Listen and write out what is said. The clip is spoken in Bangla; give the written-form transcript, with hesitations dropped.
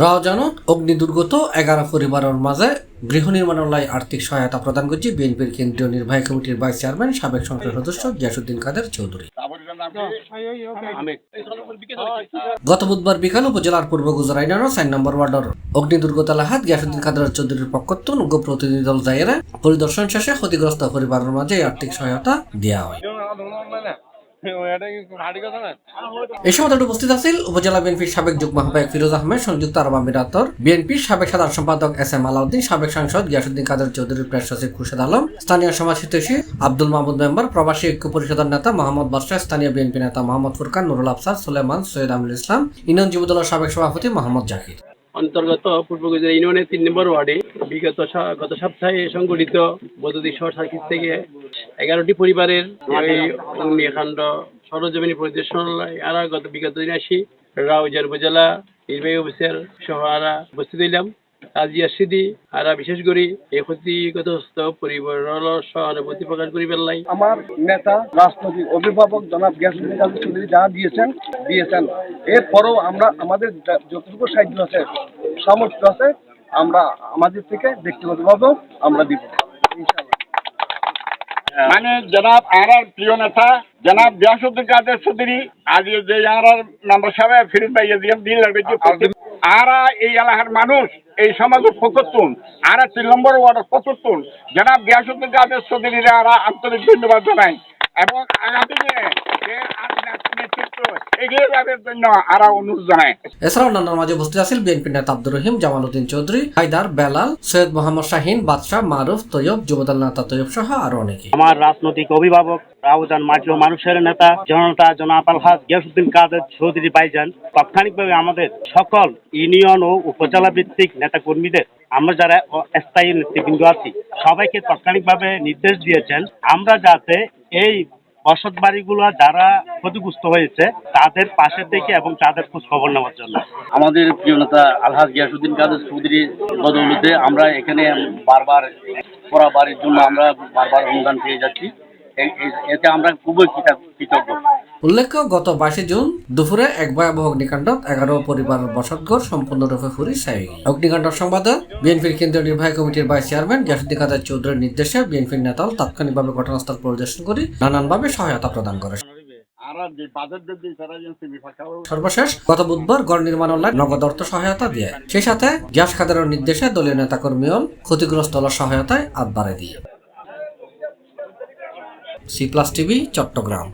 রাউজানত অগ্নি দুর্গত 11 পরিবারের মাঝে গৃহ নির্মাণালয় আর্থিক সহায়তা প্রদান করছে বিএনপির কেন্দ্রীয় নির্বাহী কমিটির ভাইস চেয়ারম্যান সাবেক সংসদ সদস্য গিয়াসউদ্দিন কাদের চৌধুরী। গত বুধবার বিকাল উপজেলার পূর্ব গুজরাইনার 4 নম্বর ওয়ার্ডের অগ্নি দুর্গত এলাকাত গিয়াসউদ্দিন কাদের চৌধুরীর পক্ষ থেকে প্রতিনিধি দল যাইরা পরিদর্শন শেষে ক্ষতিগ্রস্ত পরিবারের মাঝে আর্থিক সহায়তা দেওয়া হয়। এই সময় উপস্থিত আছেন উপজেলা বিএনপির সাবেক যুগ্ম আহ্বায়ক ফিরোজ আহমেদ, সংযুক্ত আরব আমিরাতর বিএনপির সাবেক সাধারণ সম্পাদক এস.এম. আলাউদ্দিন, সাবেক সাংসদ গিয়াসউদ্দিন কাদের চৌধুরীর প্রেস সচিব খুরশেদ আলম, স্থানীয় সমাজ হিতৈষী আব্দুল মাহমুদ মেম্বার, প্রবাসী ঐক্য পরিষদের নেতা মোহাম্মদ বাদশাহ, স্থানীয় বিএনপি নেতা মোহাম্মদ ফুরকান, নুরুল আফসার, সুলেমান, সৈয়দ আমিনুল ইসলাম, ইউনিয়ন যুবদলের সাবেক সভাপতি মোহাম্মদ জাকির। অন্তর্গত পূর্ব গুজরাট ইউনিয়নের 3 নম্বর ওয়ার্ডে গত সপ্তাহে সংগঠিত বৈদ্যুতিক শর্ট সার্কিট থেকে 11টি পরিবারের অগ্নিকাণ্ড সরজমিনী পরিদর্শন বিগত দিনে আসি রাউজান উপজেলা নির্বাহী অফিসার সহ উপস্থিত হইলাম। আজিয়া সিদ্ধি বিশেষ করে এই ক্ষতিগ্রস্ত পরিবারের সহানুভূতি প্রকাশ করি পেলাই। আমার নেতা রাজনৈতিক অভিভাবক জনাব গিয়াসউদ্দিন কাদের চৌধুরী যা দিয়েছেন এরপরও আমরা আমাদের যতটুকু সাহায্য আছে সামর্থ্য আছে আমরা আমাদের থেকে ব্যক্তিগতভাবেও আমরা দিব ইনশাআল্লাহ। মানে জনাব আর প্রিয় নেতা জনাব গিয়াসউদ্দিন কাদের চৌধুরী আজ যে আর মেম্বার সাহেব ফিরোজ ভাই দিন লাগবে আর এই এলাকার মানুষ এই সমাজের পক্ষতুন আর 3 নম্বর ওয়ার্ডের পক্ষতুন জনাব গিয়াসউদ্দিন কাদের চৌধুরীর আর আন্তরিক ধন্যবাদ জানাই এবং আগামী দিনে নেতৃত্ব এগিয়ে যাওয়ার জন্য আর অনুরোধ জানাই। এছাড়াও অন্যান্য মাঝে উপস্থিত আছেন বিএনপি নেতা আব্দুর রহিম, জামাল উদ্দিন চৌধুরী, হায়দার, বেলাল, সৈয়দ মোহাম্মদ শাহিন, বাদশাহ, মারুফ, তৈয়ব, যুবদল নেতা তৈয়ব সহ আরো অনেকে। আমার রাজনৈতিক অভিভাবক রাউজান মাটি ও মানুষের নেতা জনতা জনাব আলহাজ গিয়াসউদ্দিন কাদের চৌধুরী ভাইজান তাৎক্ষণিকভাবে আমাদের সকল ইউনিয়ন ও উপজেলা ভিত্তিক নেতা কর্মীদের আমরা যারা স্থায়ী নেতৃবৃন্দ আছি সবাইকে তাৎক্ষণিকভাবে নির্দেশ দিয়েছেন আমরা যাতে এই বসত বাড়িগুলো যারা ক্ষতিগ্রস্ত হয়েছে তাদের পাশে থেকে এবং তাদের খোঁজ খবর নেওয়ার জন্য। আমাদের প্রিয় নেতা আলহাজ গিয়াসউদ্দিন কাদের চৌধুরীর বদৌলতে আমরা এখানে বারবার পড়া বাড়ির জন্য আমরা বারবার অনুদান পেয়ে যাচ্ছি, এতে আমরা খুবই কৃতজ্ঞ। উল্লেখ্য, গত 22 জুন দুপুরে এক ভয়াবহ অগ্নিকাণ্ডত 11 পরিবারের বসতঘর সম্পূর্ণরূপে পুড়ে ছাই। অগ্নিকাণ্ডের সংবাদে বিএনপির কেন্দ্রীয় নির্বাহী কমিটির ভাইস চেয়ারম্যান গিয়াসউদ্দিন কাদের চৌধুরীর নির্দেশে বিএনপির নেতাল তাৎক্ষণিকভাবে ঘটনাস্থল পরিদর্শন করে নানানভাবে সহায়তা প্রদান করে। সর্বশেষ গত বুধবার গড় নির্মাণালয় নগদ অর্থ সহায়তা দিয়ে সেই সাথে গিয়াস কাদেরের নির্দেশে দলীয় নেতাকর্মীও ক্ষতিগ্রস্ত সহায়তায় হাত বাড়ায় দিয়ে। C+ TV Chittagong.